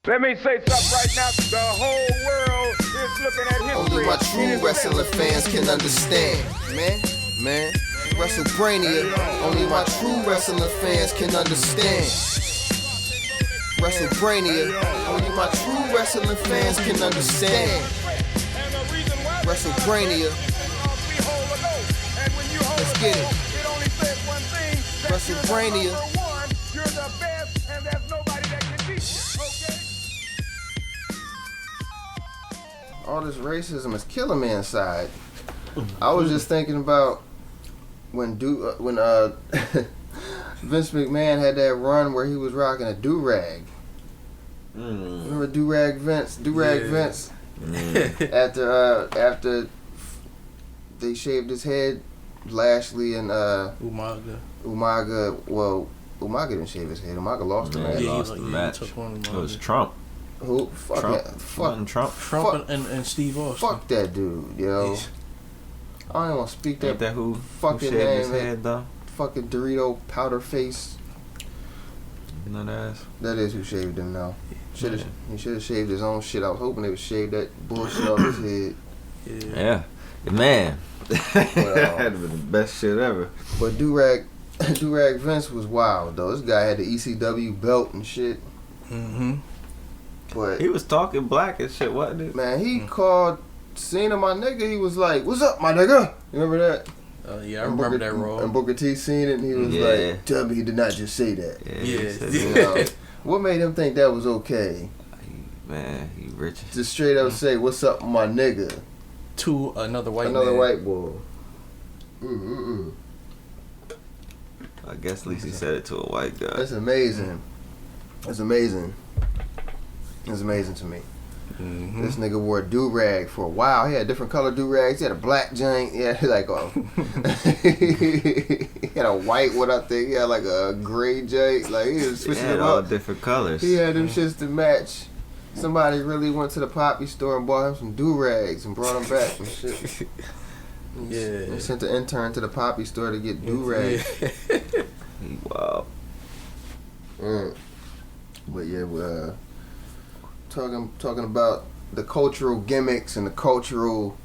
Let me say something right now. The whole world is looking at history. Only my true wrestling fans can understand. Man, WrestleBrainia. Only my true wrestling fans can understand. WrestleBrainia. Only my true wrestling fans can understand. WrestleBrainia. Let's get it. WrestleBrainia. All this racism is killing me inside. I was just thinking about when Vince McMahon had that run where he was rocking a do-rag. Remember do-rag Vince? Vince. After they shaved his head, Lashley and Umaga. Well, Umaga didn't shave his head. Umaga lost the match. He lost the match. It was Trump. Who? Fuck Trump and Steve Austin. Fuck that dude, yo. I don't even want to speak that who fucking who name. His head, though? Fucking Dorito powder face. You know that ass? That is who shaved him now. He should have shaved his own shit. I was hoping they would shave that bullshit off his head. Yeah. Man. That had to be the best shit ever. But Do-Rag Vince was wild, though. This guy had the ECW belt and shit. But he was talking black and shit, wasn't it? Man, he called Cena my nigga. He was like, "What's up, my nigga?" You remember that? Yeah, I remember that role. And Booker T seen it, and he was like, "Tell me he did not just say that." Yeah. You know, what made him think that was okay? Man, he rich. Just straight up say, "What's up, my nigga?" To another white boy. I guess at least he said it to a white guy. That's amazing. That's amazing. It's amazing to me. This nigga wore a do-rag for a while. He had different color do-rags. He had a black joint. He had like he had a white one, I think. He had like a gray joint. Like he was switching them all up. Different colors. He had them shits to match. Somebody really went to the poppy store and bought him some do-rags and brought them back and shit. He sent the intern to the poppy store to get do-rags. Wow. But yeah, talking about the cultural gimmicks and the cultural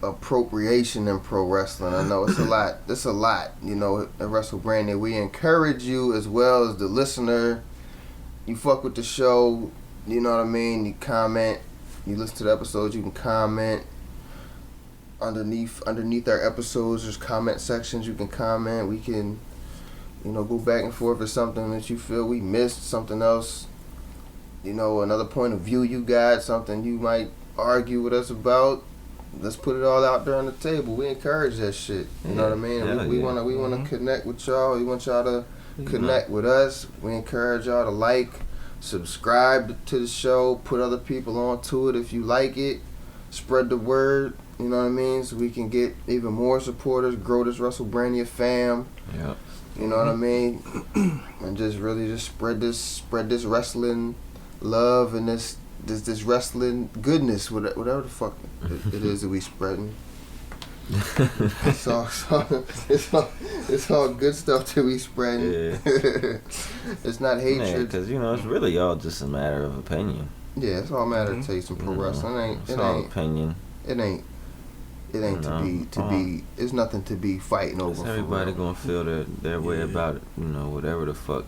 appropriation in pro wrestling. I know it's a lot. It's a lot. You know, at WrestleBrainia, we encourage you as well as the listener. You fuck with the show. You know what I mean? You comment. You listen to the episodes. You can comment underneath our episodes. There's comment sections. You can comment. We can, go back and forth. If something that you feel we missed, something else. Another point of view you got, something you might argue with us about. Let's put it all out there on the table. We encourage that shit. You know what I mean? We wanna connect with y'all. We want y'all to connect with us. We encourage y'all to like, subscribe to the show, put other people onto it if you like it. Spread the word. You know what I mean? So we can get even more supporters, grow this WrestleBrainia fam. Yep. You know what I mean? And just really spread this wrestling love and this wrestling goodness, whatever the fuck it is that we spreading. It's all good stuff that we spreading. Yeah. It's not hatred. Because it's really all just a matter of opinion. Yeah, it's all a matter of taste in pro wrestling. It's all opinion. It ain't to be. It's nothing to be fighting over. Everybody gonna feel their way about it. Whatever the fuck.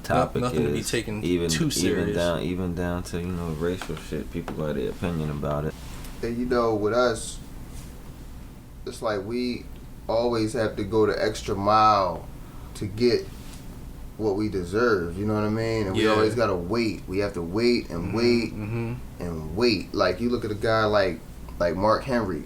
Topic nothing is, to be taken too serious. Even down to racial shit. People got their opinion about it. And with us, it's like we always have to go the extra mile to get what we deserve. You know what I mean? And we always gotta wait. We have to wait and wait and wait. Like you look at a guy like Mark Henry.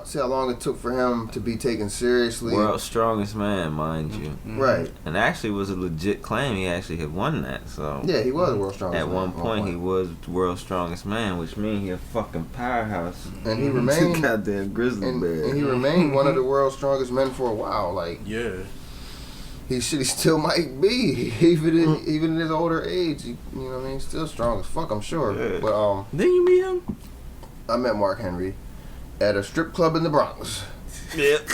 See how long it took for him to be taken seriously. World's strongest man, mind you. Right. And actually was a legit claim. He actually had won that. So yeah, he was the world's strongest man. At one point, he was the world's strongest man, which means he a fucking powerhouse. And he remained goddamn grizzly bear. And he remained one of the world's strongest men for a while. Like he still might be even in his older age. You know what I mean? Still strong as fuck, I'm sure. Yeah. But didn't you meet him? I met Mark Henry at a strip club in the Bronx. Yep.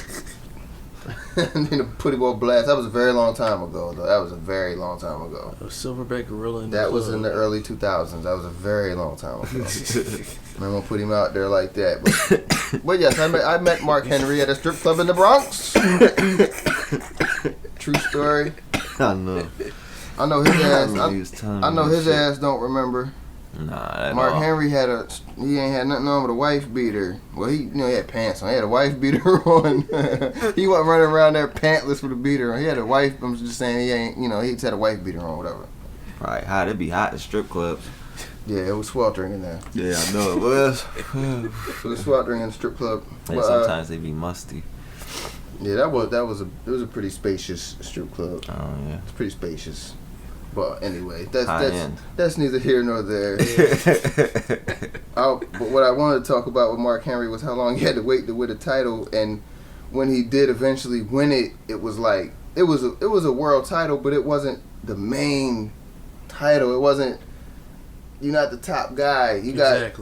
And then the Putty Ball Blast. That was a very long time ago, though. That was a very long time ago. Silverback Gorilla in the That club. was in the early 2000s. That was a very long time ago. I'm gonna put him out there like that. But yes, I met Mark Henry at a strip club in the Bronx. True story. I know. I know his ass. I know his shit. ass don't remember. Nah, Mark Henry he ain't had nothing on but a wife beater. Well, he had pants on. He had a wife beater on. He wasn't running around there pantless with a beater on. He had a wife. I'm just saying he ain't. He just had a wife beater on, whatever. Right, hot. It'd be hot in strip clubs. Yeah, it was sweltering in there. Yeah, I know it was. It was sweltering in the strip club. And sometimes they be musty. Yeah, it was a pretty spacious strip club. Oh yeah, It's pretty spacious. But anyway, High end. that's neither here nor there. But what I wanted to talk about with Mark Henry was how long he had to wait to win a title, and when he did eventually win it, it was like it was a world title, but it wasn't the main title. It wasn't. You're not the top guy. You got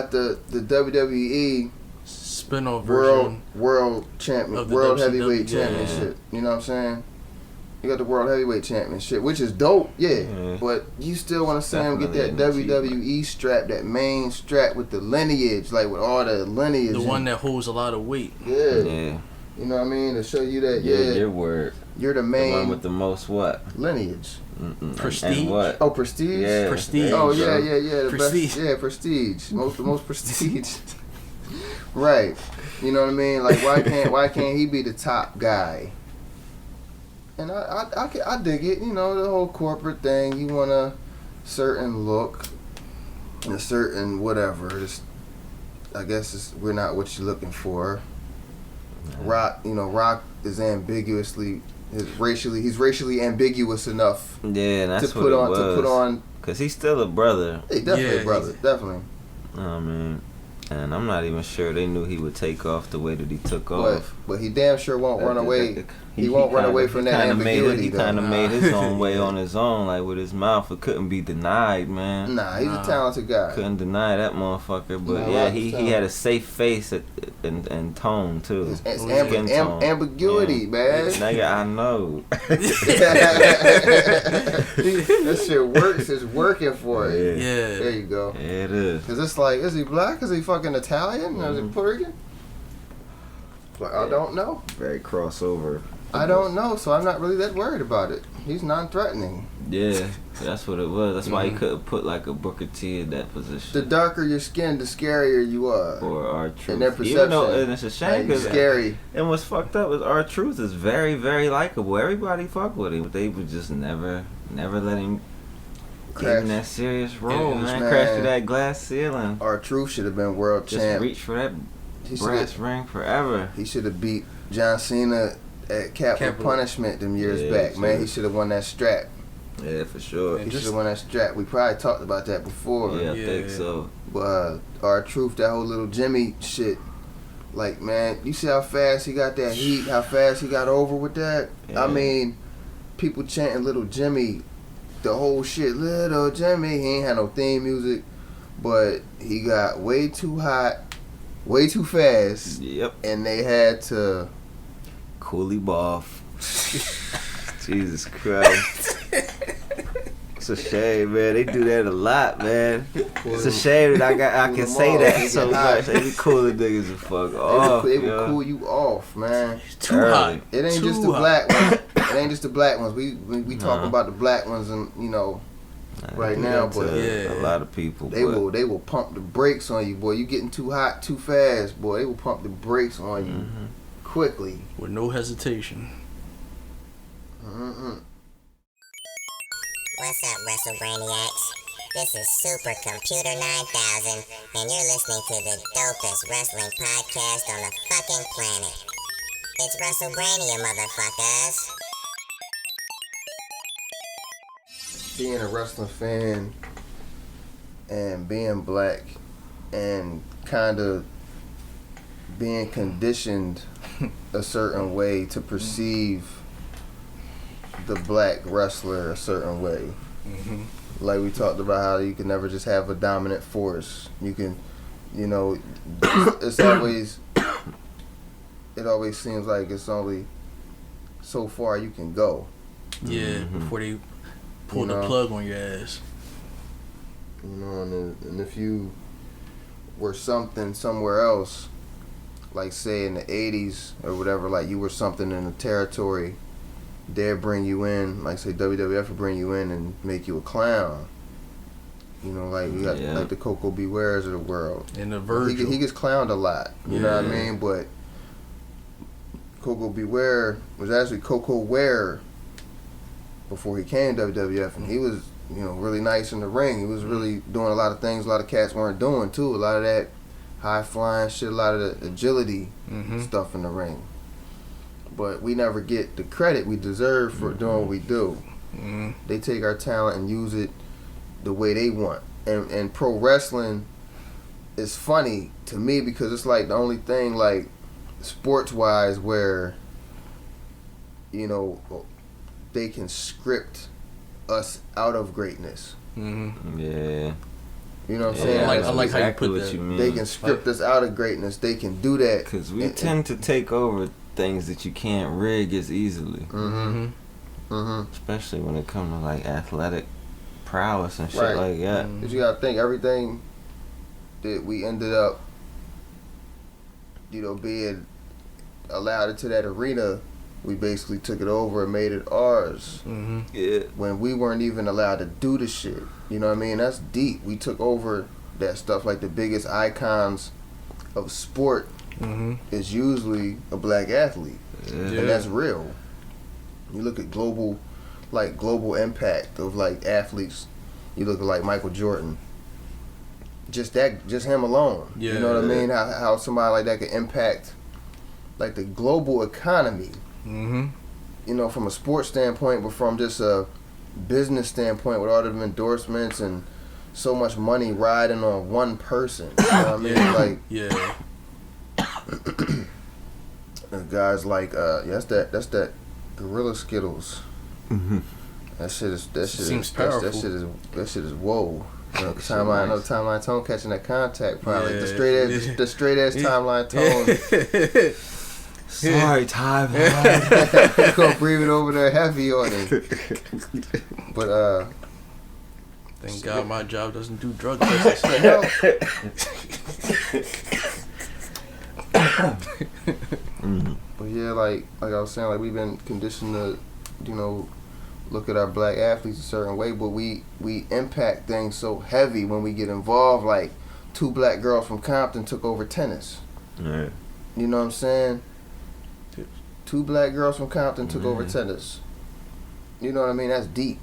the WWE spin-off version world champion, world heavyweight championship. You know what I'm saying? You got the world heavyweight championship, which is dope, yeah. But you still want to see him get that WWE strap, that main strap with the lineage, like with all the lineage. The one that holds a lot of weight. Yeah. You know what I mean? To show you that, your word. You're the main. The one with the most what? Lineage. Prestige. And what? Oh, prestige. Yeah. Prestige. Oh yeah. The Prestige. best. Yeah, prestige. Most prestige. Right. You know what I mean? Like why can't he be the top guy? And I dig it. The whole corporate thing. You want a certain look, a certain whatever. I guess we're not what you're looking for. Rock is he's racially ambiguous enough. Yeah, and that's to put on. Cause he's still a brother. Hey, definitely a brother, definitely. I mean, and I'm not even sure they knew he would take off the way that he took off. But he damn sure won't run away. He won't run away from that ambiguity. He kind of made his own way on his own, like with his mouth. It couldn't be denied, man. Nah, he's a talented guy. Couldn't deny that motherfucker. But he had a safe face and tone too. It's ambiguity, man. Nigga, I know. That shit works. It's working for it. Yeah. There you go. Yeah, it is. Cause it's like, is he black? Is he fucking Italian? Is he Puerto Rican? Like, I don't know. Very crossover. I don't know, so I'm not really that worried about it. He's non-threatening. Yeah, that's what it was. That's why he couldn't put like a Booker T in that position. The darker your skin, the scarier you are. Or R-Truth. And their perception. Even though, and it's a shame because scary. And what's fucked up is R-Truth is very, very likable. Everybody fuck with him, but they would just never let him get in that serious role, man. Crash through that glass ceiling. R-Truth should have been world champ. Just reach for that brass ring forever. He should have beat John Cena at Capital Punishment them years back, man. He should have won that strap. Yeah, for sure. He should have won that strap. We probably talked about that before. Yeah, I think so. But R-Truth, that whole little Jimmy shit, like, man, you see how fast he got that heat, how fast he got over with that? Yeah. I mean, people chanting Little Jimmy, the whole shit, Little Jimmy. He ain't had no theme music, but he got way too hot, way too fast. Yep. And they had to cool him off. Jesus Christ. It's a shame, man. They do that a lot, man. It's a shame that I can say that so much. They be cooling niggas the fuck off. They will cool you off, man. Too hot. It ain't just the black ones. It ain't just the black ones. We talk about the black ones and right now, but a lot of people they will pump the brakes on you, boy. You getting too hot too fast, boy. They will pump the brakes on you quickly with no hesitation. What's up, WrestleBrainiacs? This is Super Computer 9000, and you're listening to the dopest wrestling podcast on the fucking planet. It's WrestleBrainia, motherfuckers. Being a wrestling fan and being black and kind of being conditioned a certain way to perceive the black wrestler a certain way. Like we talked about how you can never just have a dominant force. You can, it's always, it always seems like it's only so far you can go. Yeah, before they pull You the know? plug on your ass. You know, and if you were something somewhere else, like say in the 80s or whatever, like you were something in the territory, they'd bring you in, like say WWF would bring you in and make you a clown. You know, like you got like the Coco Bewares of the world. And the Virgil. He gets clowned a lot. You know what I mean? But Coco Beware was actually Coco Ware before he came to WWF, and he was, you know, really nice in the ring. He was really doing a lot of things a lot of cats weren't doing too. A lot of that high flying shit, a lot of the agility stuff in the ring. But we never get the credit we deserve for doing what we do. They take our talent and use it the way they want. And pro wrestling is funny to me because it's like the only thing like sports wise where, you know, they can script us out of greatness. Yeah. You know what I'm saying? I like how you put that. You mean. They can script us out of greatness. They can do that. Because we tend to take over things that you can't rig as easily. Especially when it comes to like athletic prowess and shit like that. Because you gotta think everything that we ended up, you know, being allowed into that arena, we basically took it over and made it ours. Yeah. When we weren't even allowed to do the shit. You know what I mean? That's deep. We took over that stuff. Like the biggest icons of sport is usually a black athlete. And that's real. You look at global impact of like athletes. You look at like Michael Jordan. Just him alone. Yeah. You know what I mean? How somebody like that could impact like the global economy. You know, from a sports standpoint, but from just a business standpoint with all of them endorsements and so much money riding on one person. You know what I mean? Like guys like that's that Gorilla Skittles. That shit Seems powerful. That shit is whoa. You know, timeline tone catching that contact probably. Yeah. The straight ass timeline tone. Sorry, timeline. Gonna breathe it over there heavy on it. But thank God my job doesn't do drug tests. But yeah, like I was saying, like we've been conditioned to, you know, look at our black athletes a certain way, but we impact things so heavy when we get involved. Like 2 black girls from Compton took over tennis. Yeah. You know what I'm saying? 2 black girls from Compton took over tennis. You know what I mean? That's deep.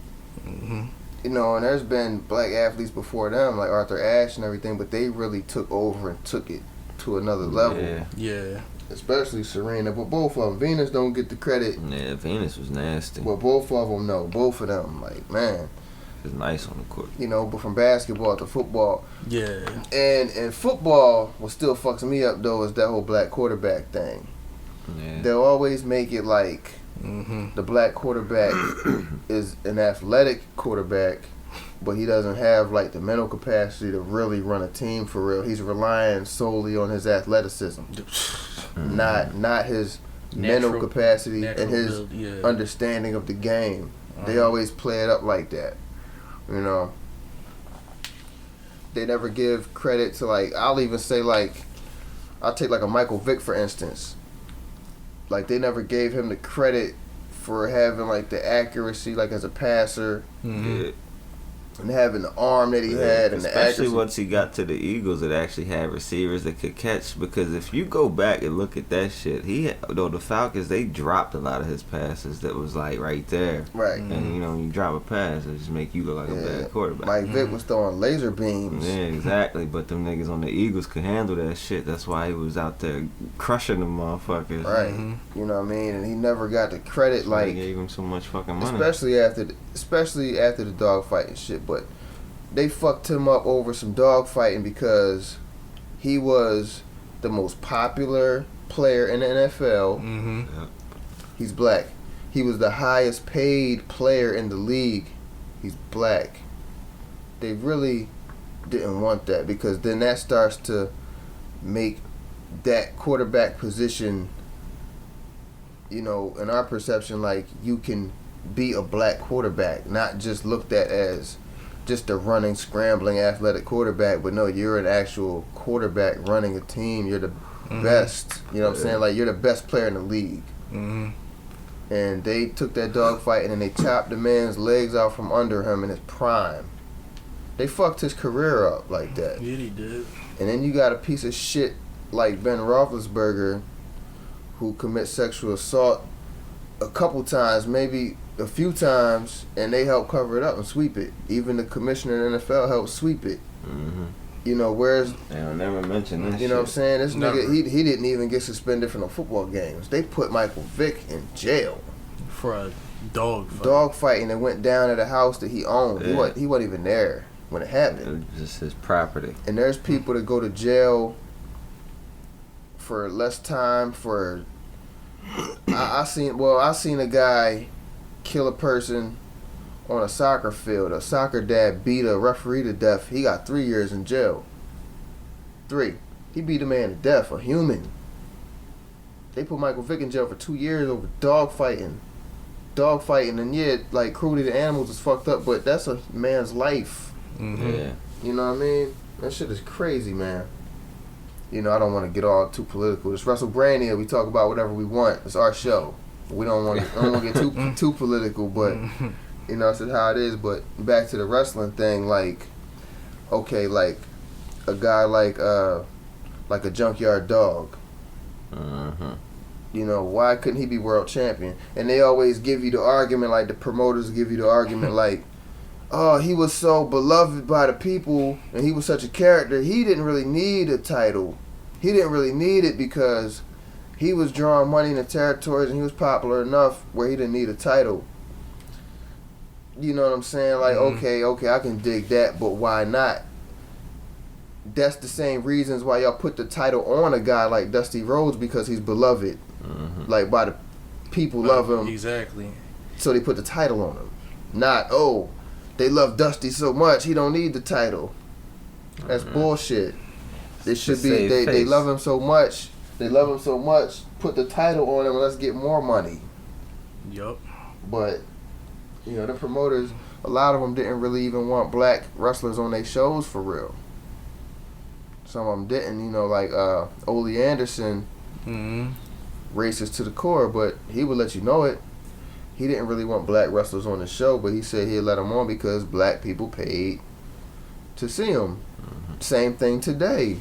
You know, and there's been black athletes before them, like Arthur Ashe and everything, but they really took over and took it to another level. Yeah. Especially Serena, but both of them. Venus don't get the credit. Yeah, Venus was nasty. But both of them, no. Both of them, like, man. It was nice on the court. You know, but from basketball to football. Yeah. And football, what still fucks me up, though, is that whole black quarterback thing. Yeah. They'll always make it like the black quarterback is an athletic quarterback, but he doesn't have like the mental capacity to really run a team for real. He's relying solely on his athleticism, not his mental capacity and his understanding of the game. They always play it up like that, you know. They never give credit to, like, I'll even say, like, I'll take like a Michael Vick for instance. Like, they never gave him the credit for having like the accuracy, like as a passer, and having the arm that he had, and the accuracy. Especially once he got to the Eagles, it actually had receivers that could catch. Because if you go back and look at that shit, the Falcons, they dropped a lot of his passes that was like right there. Right. And you know, you drop a pass, it just make you look like a bad quarterback. Mike Vick was throwing laser beams. Yeah, exactly. But them niggas on the Eagles could handle that shit. That's why he was out there crushing them motherfuckers. Right. You know what I mean? And he never got the credit. Like, they gave him so much fucking money. Especially after the dogfight and shit. But they fucked him up over some dogfighting because he was the most popular player in the NFL. Yep. He's black. He was the highest paid player in the league. He's black. They really didn't want that, because then that starts to make that quarterback position you know, in our perception, like, you can be a black quarterback, not just looked at as just a running, scrambling, athletic quarterback, but no, you're an actual quarterback running a team. You're the best. You know what I'm saying? Like, you're the best player in the league. Mm-hmm. And they took that dogfight and they chopped the man's legs out from under him in his prime. They fucked his career up like that. Yeah, he did. And then you got a piece of shit like Ben Roethlisberger, who commits sexual assault a couple times, maybe a few times, and they help cover it up and sweep it. Even the commissioner of the NFL helped sweep it. Mm-hmm. You know, where's... They'll never mention this. You know what I'm saying? This Never. nigga, he didn't even get suspended from the football games. They put Michael Vick in jail For a dog fight. dog fighting that went down at a house that he owned. Yeah. He wasn't even there when it happened. It was just his property. And there's people that go to jail for less time for... I seen a guy kill a person on a soccer field. A soccer dad beat a referee to death. He got 3 years in jail. 3. He beat a man to death, a human. They put Michael Vick in jail for 2 years over dog fighting. And yeah, like, cruelty to animals is fucked up, but that's a man's life. Mm-hmm. Yeah. You know what I mean? That shit is crazy, man. You know, I don't want to get all too political. It's WrestleBrainia. We talk about whatever we want. It's our show. We don't want to get too political, but you know, it's just how it is. But back to the wrestling thing, like, okay, like a guy like a Junkyard Dog. Mm-hmm. You know, why couldn't he be world champion? And they always give you the argument, like the promoters give you the argument, like, oh, he was so beloved by the people and he was such a character. He didn't really need a title. He didn't really need it because he was drawing money in the territories and he was popular enough where he didn't need a title. You know what I'm saying? Like, okay, I can dig that, but why not? That's the same reasons why y'all put the title on a guy like Dusty Rhodes, because he's beloved. Mm-hmm. Like, by the people love him. Exactly. So they put the title on him. Not, oh, they love Dusty so much, he don't need the title. That's bullshit. They should be, they love him so much. They love him so much, put the title on him and let's get more money. Yup. But, you know, the promoters, a lot of them didn't really even want black wrestlers on their shows for real. Some of them didn't, you know, like Ole Anderson, racist to the core, but he would let you know it. He didn't really want black wrestlers on the show, but he said he'd let them on because black people paid to see them. Same thing today.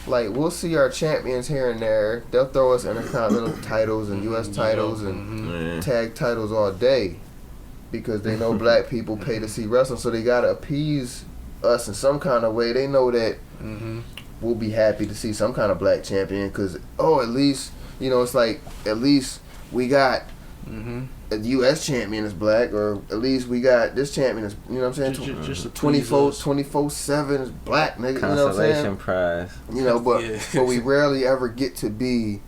Like, we'll see our champions here and there. They'll throw us intercontinental titles and U.S. titles and tag titles all day because they know black people pay to see wrestling, so they gotta appease us in some kind of way. They know that we'll be happy to see some kind of black champion because, at least, you know, it's like, at least we got a U.S. champion is black, or at least we got this champion is, you know what I'm saying? Just 24/7 is black, nigga. You know what I'm saying? Consolation prize. You know, but we rarely ever get to be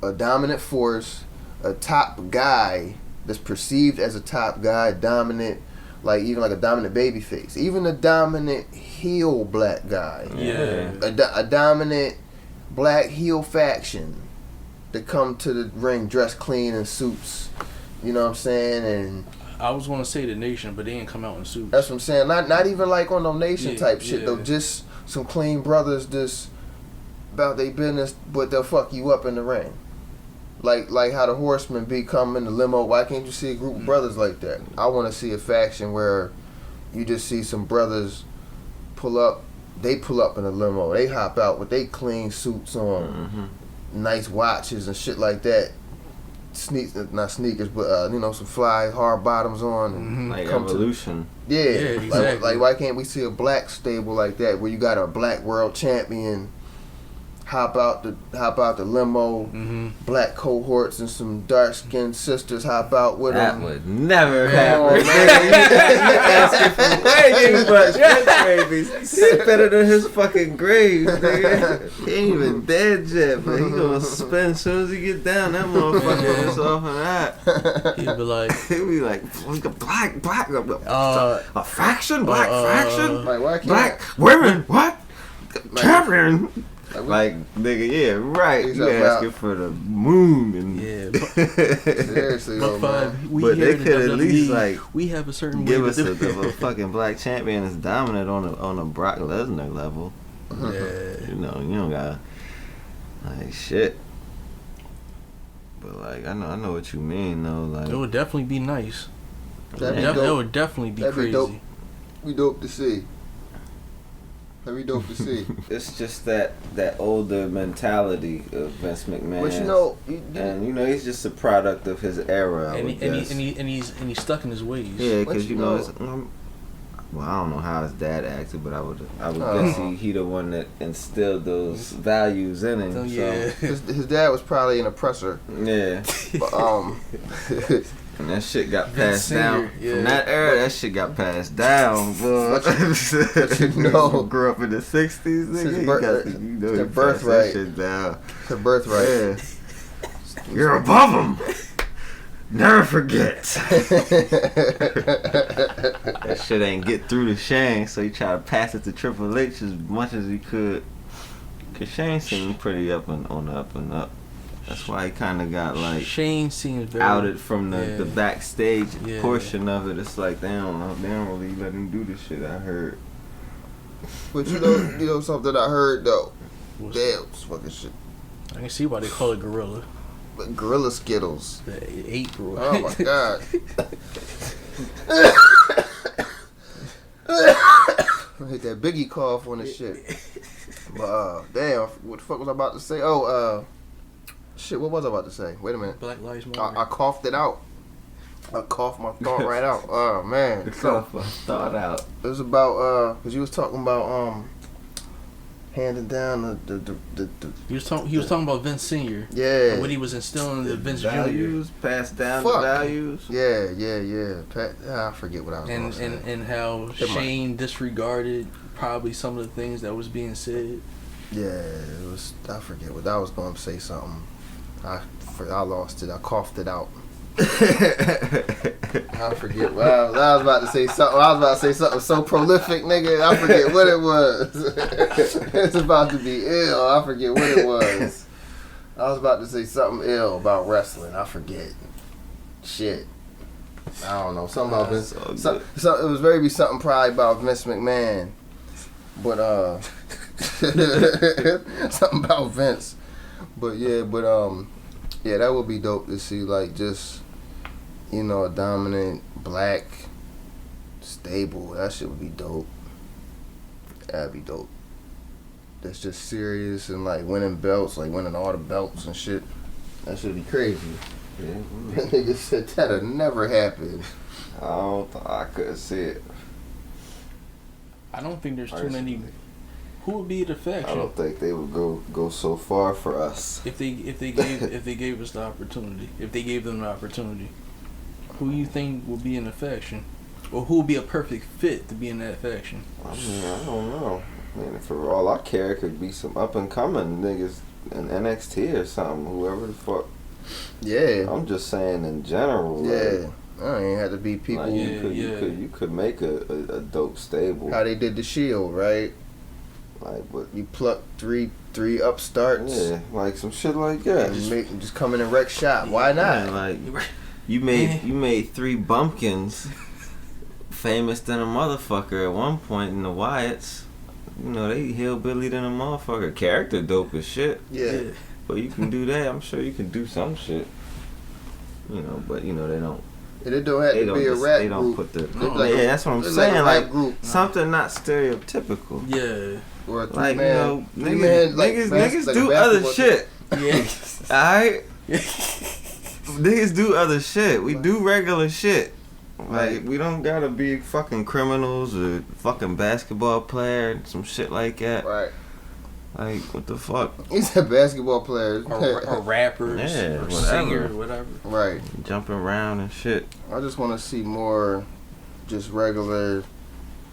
a dominant force, a top guy that's perceived as a top guy, dominant, like even like a dominant baby face, even a dominant heel black guy, a dominant black heel faction that come to the ring dressed clean in suits. You know what I'm saying? And I was gonna say the Nation, but they didn't come out in suits. that's what I'm saying. Not even like on no Nation type shit though. Just some clean brothers, just about their business, but they'll fuck you up in the ring. Like how the Horsemen be coming in the limo. Why can't you see a group of brothers like that? I want to see a faction where you just see some brothers pull up. They pull up in a limo. They hop out with they clean suits on, nice watches and shit like that. Not sneakers, but you know, some fly hard bottoms on. And Like come Evolution. Exactly. Like why can't we see a black stable like that where you got a black world champion hop out the limo, black cohorts and some dark skinned sisters hop out with them. That would never Oh, happen. man. You asking for way too much. That baby's he's better than his fucking grave, nigga. He ain't even dead yet, but he gonna spin as soon as he get down. That motherfucker is off of that. He'd be like, He'd be like, black, a faction, black faction, Like why can't black women, what? Champion. Like, nigga, yeah, right. He's You up asking out. for the moon and Seriously, though, man. Buckfive, we But here they in the could at least, WWE, like, we have a certain give way us to do a fucking black champion that's dominant on a Brock Lesnar level. Yeah. You know, you don't got like shit. But like, I know what you mean though. Like, It would definitely be nice. That'd be That dope. would definitely be That'd be crazy. dope. We dope to see. That'd be dope to see. it's just that older mentality of Vince McMahon. But you know, and you know, he's just a product of his era. And guess. he's stuck in his ways. Yeah, But because you you know, know- it's, well, I don't know how his dad acted, but I would guess he the one that instilled those values in him. So, So, yeah. his dad was probably an oppressor. yeah. But, And that shit got Vince passed Senior, down. yeah. From that era, that shit got passed down, boy. but you know- grew up in the 60s, nigga. his You bir- got to, you know, the he passed birthright. that shit down. it's a birthright. Yeah. You're above him. Never forget. That shit ain't get through to Shane, so he tried to pass it to Triple H as much as he could. Cause Shane seemed pretty on the up and up. That's why he kind of got like Shane seems very outed from the backstage Yeah. portion of it. It's like they don't really let him do this shit. I heard. But you know something I heard though. What's Damn, it's fucking shit. I can see why they call it Gorilla. But Gorilla Skittles. The 8 Gorilla. Oh my god. I hit that Biggie cough on this shit. But damn, what the fuck was I about to say? Oh, shit, what was I about to say? Wait a minute. Black Lives Matter. I coughed it out. I coughed my thought right out. Oh man. So Thought out. it was about cause you was talking about handing down the He was talking about Vince Senior. yeah. And what he was instilling in Vince Jr. Values passed down Fuck. the values. Yeah. I forget what I was gonna And, say. and how Come on. Shane disregarded probably some of the things that was being said. Yeah, it was. I forget what I was going to say. Something. I lost it. I coughed it out. I forget. Well, I was about to say something. I was about to say something so prolific, nigga. I forget what it was. It's about to be ill. I forget what it was. I was about to say something ill about wrestling. I forget. Shit. I don't know. Something about Vince. It was very be something probably about Vince McMahon. But something about Vince. But yeah, that would be dope to see, like, just, you know, a dominant black stable. That shit would be dope. That'd be dope. That's just serious and like winning belts, like winning all the belts and shit. That should be crazy. Yeah. That nigga said that'll never happen. I couldn't see it. I don't think there's too many. Who would be the I faction don't think they would go so far for us. if they gave us the opportunity? If they gave them the opportunity, who you think would be in the faction, or who would be a perfect fit to be in that faction? I mean, I don't know. I mean, for all I care, it could be some up and coming niggas in NXT or something. Whoever the fuck. Yeah. I'm just saying in general. Yeah. Like, I ain't had to be people. like Yeah. you could make a dope stable. How they did the Shield, right? Like, but You pluck three upstarts. yeah, like some shit like that. And just come in and wreck shop. Why not? Yeah, like you made 3 bumpkins famous than a motherfucker at one point in the Wyatts. You know, they hillbilly than a motherfucker. Character dope as shit. Yeah. But you can do that. I'm sure you can do some shit. You know, but you know they don't. It don't have to be a rap They don't group. put the. Look like yeah, that's what I'm look saying. like a Like, rap group. something not stereotypical. Yeah, Or a Like, you three-man. know, three-man, like, niggas like do a other basketball shit. yeah. Alright? Niggas do other shit. We do regular shit. Like, we don't gotta be fucking criminals or fucking basketball player and some shit like that. Right. Like, what the fuck? He's a basketball player. or rappers, Yeah, or whatever. singers, whatever. Right. Jumping around and shit. I just want to see more just regular,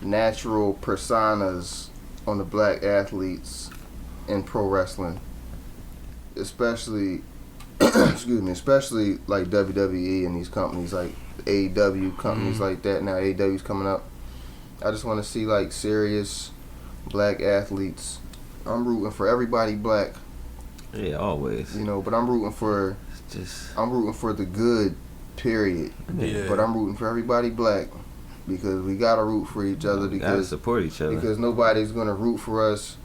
natural personas on the black athletes in pro wrestling. Especially, especially like WWE and these companies like AEW companies like that. Now AEW's coming up. I just want to see like serious black athletes I'm rooting for everybody black. Yeah, always. You know, but I'm rooting for the good, period. Yeah. But I'm rooting for everybody black because we gotta root for each other We gotta support each other. because nobody's gonna root for us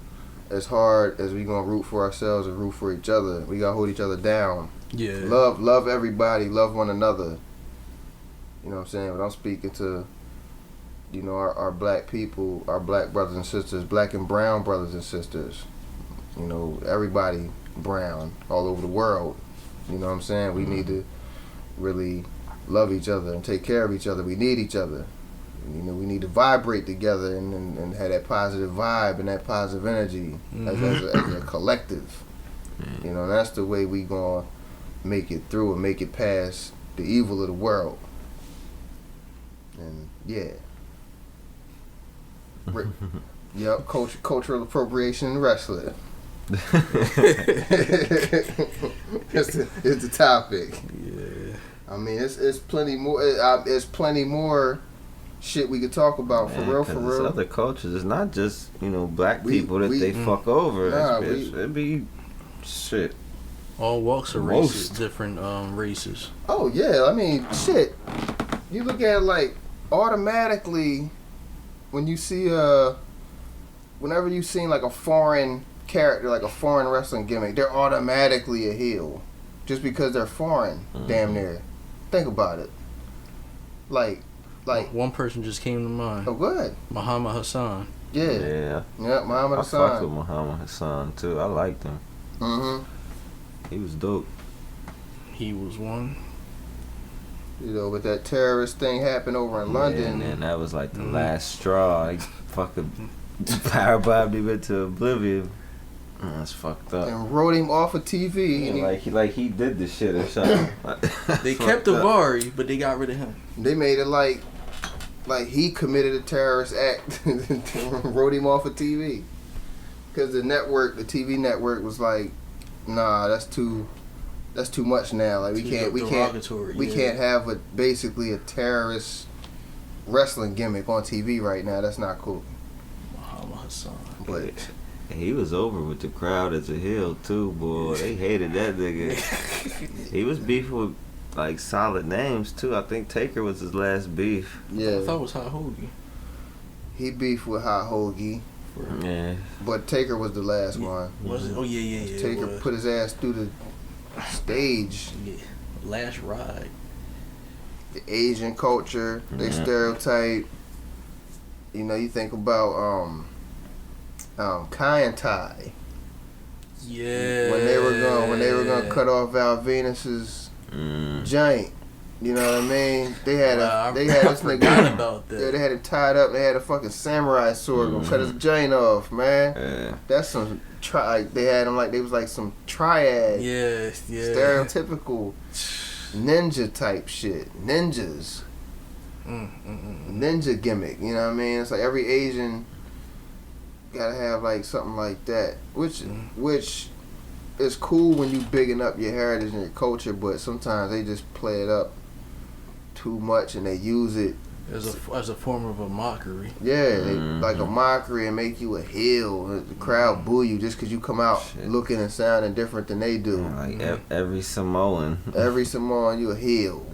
as hard as we gonna root for ourselves and root for each other. We gotta hold each other down. Yeah. Love everybody, love one another. You know what I'm saying? But I'm speaking to, you know, our black people, our black brothers and sisters, black and brown brothers and sisters. You know, everybody brown all over the world. You know what I'm saying? We need to really love each other and take care of each other. We need each other. You know, we need to vibrate together and have that positive vibe and that positive energy as a collective. You know, that's the way we gonna make it through and make it past the evil of the world. And yeah. Yep, cultural appropriation in wrestling. It's the topic. Yeah. I mean, it's plenty more. It's plenty more shit we could talk about. For real. It's other cultures. It's not just, you know, black We- people that they fuck over. Nah, It'd be shit. All walks of Most. races, different races. Oh yeah, I mean, shit. You look at it like automatically when you see whenever you seen like a foreign character, like a foreign wrestling gimmick, they're automatically a heel just because they're foreign. Damn near. Think about it. Like, One person just came to mind. oh, good. Muhammad Hassan. Yeah. Muhammad I Hassan. fucked with Muhammad Hassan too. I liked him. Mm-hmm. He was dope. He was one. You know, but that terrorist thing happened over in London. Yeah, and that was like the last straw. He fucking powerbombed him into oblivion. That's fucked up. And wrote him off of TV. Yeah, and like he did the shit or something. They kept Avari, but they got rid of him. they made it like he committed a terrorist act. Wrote him off of TV. Because the TV network was like, nah, that's too much now. Like we can't have basically a terrorist wrestling gimmick on TV right now. That's not cool. Muhammad Hassan. But he was over with the crowd as a heel too, boy. They hated that nigga. He was beefing with like solid names too. I think Taker was his last beef. I yeah, thought it was Hot Hoagie. he beefed with Hot Hoagie, Yeah. but Taker was the last one. Was it? Oh yeah. Taker it was. put his ass through the stage. Yeah. Last ride. The Asian culture, they stereotype. You know, you think about Kai and Tai. Yeah. When they were gonna cut off Val Venus's giant. You know what I mean? They had this forgot nigga. about that. Yeah, they had him tied up. They had a fucking samurai sword. Gonna cut his giant off, man. Yeah. That's some they had him like they was like some triad. Yeah. Stereotypical ninja type shit. Ninjas. Ninja gimmick. You know what I mean? It's like every Asian gotta have like something like that, which is cool when you bigging up your heritage and your culture, but sometimes they just play it up too much and they use it As a form of a mockery. they like a mockery and make you a heel. The crowd boo you just because you come out looking and sounding different than they do. Like every Samoan. Every Samoan, you a heel.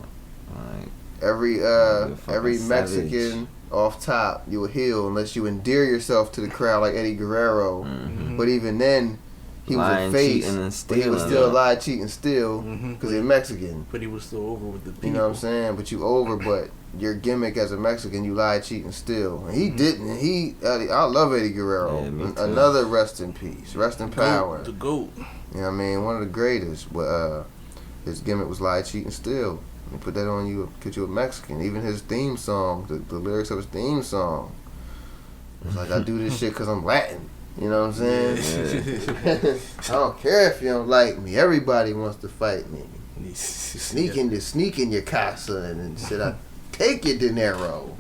Like Every fucking Mexican savage. off top, you a heel unless you endear yourself to the crowd like Eddie Guerrero. But even then, he lying, was a face, cheating, and but he was stealing. still lie, cheating, steal because he's Mexican. But he was still over with the people. You know what I'm saying? But you over, but your gimmick as a Mexican, you lie, cheat, and steal. And he didn't. I love Eddie Guerrero. Yeah, me too. Another rest in peace, rest in power. The GOAT. You know what I mean? One of the greatest. But his gimmick was lie, cheat, and steal. And put that on you because you're a Mexican. Even his theme song, the lyrics of his theme song, it's like, I do this shit because I'm Latin. You know what I'm saying? I don't care if you don't like me. Everybody wants to fight me. Sneak in your casa and shit. I take your dinero.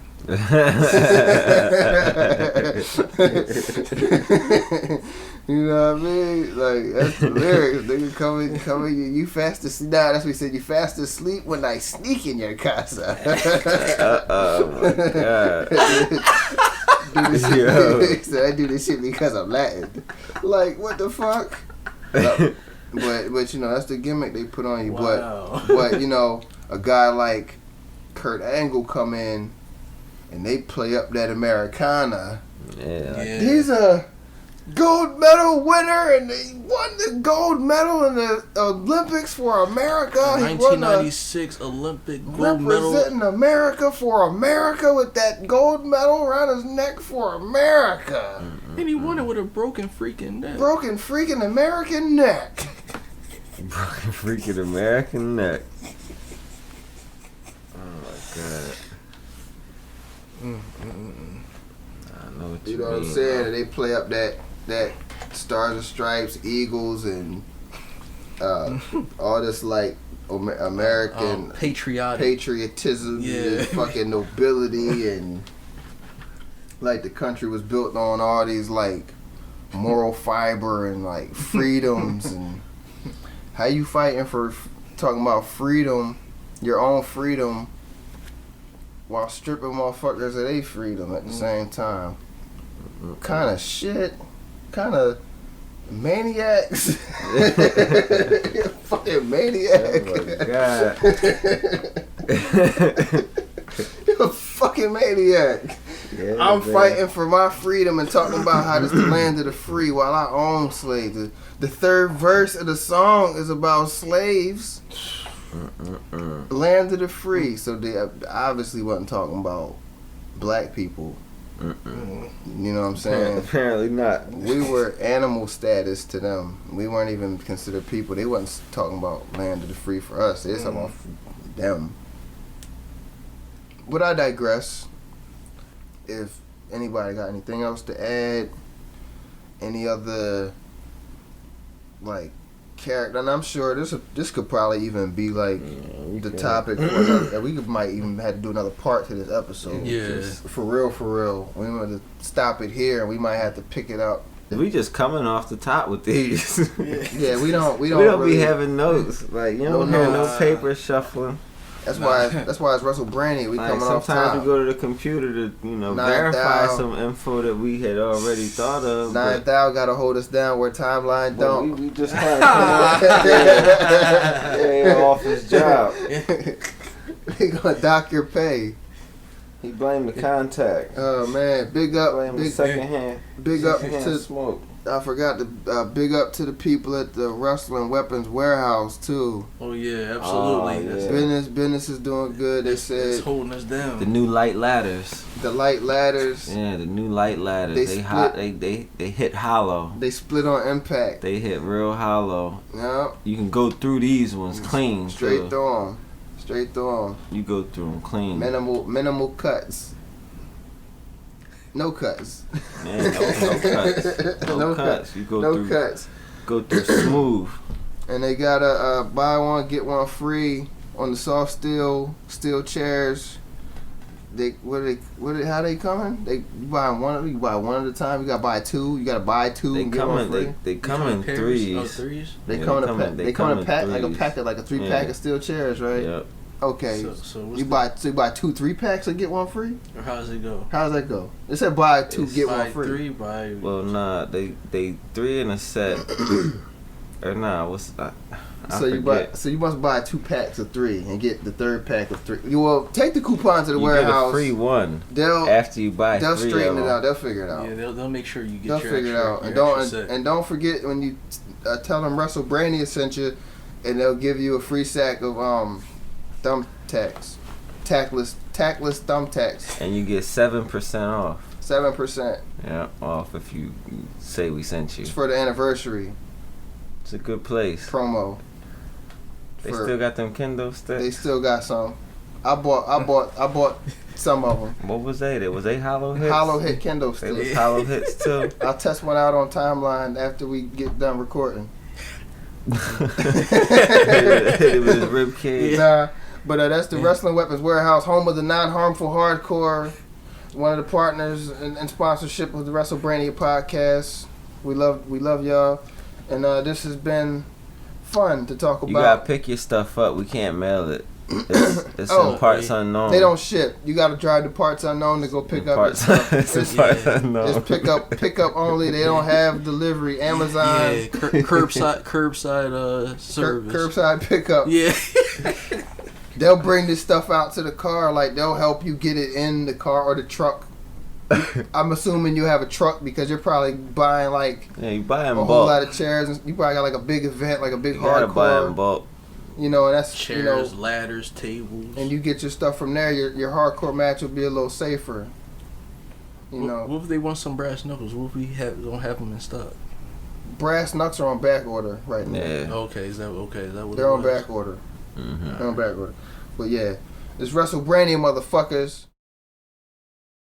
You know what I mean? Like, that's the lyrics. Nigga coming, you fast asleep. Nah, that's what he said. You fast asleep when I sneak in your casa. oh my god. this shit. Yo. He said, I do this shit because I'm Latin. Like, what the fuck? But you know, that's the gimmick they put on you. Wow. But you know, a guy like Kurt Angle come in and they play up that Americana. Yeah. He's a gold medal winner and he won the gold medal in the Olympics for America. 1996 Olympic gold medal. Representing America for America with that gold medal around his neck for America. And he won it with a broken freaking neck. Broken freaking American neck. Broken freaking American neck. Oh my god. I know what You know what I'm mean, saying? bro. They play up that Stars and Stripes, Eagles, and all this like American patriotism, and fucking nobility, and like the country was built on all these like moral fiber and like freedoms and how you fighting for talking about freedom, your own freedom, while stripping motherfuckers of their freedom at the same time. Kind of shit. Kind of maniacs. Fucking maniac. Oh my god. You're a fucking maniac. Yeah, I'm man. fighting for my freedom and talking about how this is the land of the free while I own slaves. The third verse of the song is about slaves. Land of the free. So they obviously wasn't talking about black people. You know what I'm saying? Apparently not. We were animal status to them. We weren't even considered people. They wasn't talking about land of the free for us. They was talking about them. But I digress. If anybody got anything else to add, any other like character, and I'm sure this could probably even be like the topic. We might even have to do another part to this episode. Yeah. Just for real. We want to stop it here, and we might have to pick it up. We just coming off the top with these. Yeah, we don't We don't really, be having notes. Like you don't No have no notes. paper shuffling. That's why it's WrestleBrainia. We Like coming off sometimes top. you go to the computer to verify 9,000. some info that we had already thought of. but- 9,000 gotta hold us down where timeline but don't. we just kind of off his job. They gonna dock your pay. He blamed the contact. Oh man, big up Secondhand to smoke. I forgot to big up to the people at the Wrestling Weapons Warehouse too. Oh yeah, absolutely. Oh, That's, yeah. Business is doing good. They it's said holding us down. The new light ladders. the light ladders Yeah, the new light ladders. They They split- they hit hollow. they split on Impact. They hit real hollow. Yeah, You can go through these ones clean. straight too. through them. Straight through them. You go through them clean. Minimal cuts. No cuts. Man, no cuts. No cuts. You go No through. cuts. Go through smooth. And they got a buy one get one free on the soft steel chairs. How they coming? You buy one at a time. You gotta buy two. You gotta buy two They and get come one in. free. They come in pairs? threes. Oh, threes? They Yeah, come in they a come pack. in- They they come in a come pack in like a threes. pack like a 3-pack Yeah. of steel chairs, right? Yep. Okay. So what's You buy 2 3-packs and get one free. or how does it go? How does that go? It said buy 2 It's get Buy one free. 3, buy. Well, nah. They 3 in a set. Or nah. What's I So forget. you must buy 2 packs of 3 and get the 3rd pack of 3. You will take the coupon to the You warehouse. get a free one They'll after you buy they'll 3 straighten of it them. out. They'll figure it out. Yeah, they'll make sure you get They'll your figure it extra, out. your extra set. And don't forget when you tell them WrestleBrainia sent you, and they'll give you a free sack of thumbtacks, tackless thumbtacks, And you get 7% off. 7%. Yeah, off if you say we sent you. It's for the anniversary It's a good place. promo. They for- still got them Kendo sticks. They still got some. I bought some of them. What was they? Was they hollow hits? Hollow hit kendo They was sticks. hollow hits too. I'll test one out on timeline after we get done recording. Hit it with his rib cage. Nah, but that's the Wrestling Weapons Warehouse, home of the non-harmful hardcore. One of the partners in sponsorship of the WrestleBrainia podcast. We love y'all, and this has been fun to talk about. You gotta pick your stuff up. We can't mail it. It's in parts unknown. They don't ship. You got to drive to parts unknown to go pick up. It's in parts unknown. It's pick up only. They don't have delivery. Amazon. Yeah, curbside service. Curbside pickup. Yeah. They'll bring this stuff out to the car. Like they'll help you get it in the car or the truck. I'm assuming you have a truck because you're probably buying you buy in bulk. whole lot of chairs. And you probably got like a big event, like a big hardcore. Buy in bulk. And that's chairs, ladders, tables. And you get your stuff from there. Your hardcore match will be a little safer. What if they want some brass knuckles? What if we don't have them in stock? Brass knucks are on back order right now. Yeah. Okay, is that what they're on back order? Mm-hmm. They're on back order. But yeah, it's WrestleBrainia, motherfuckers.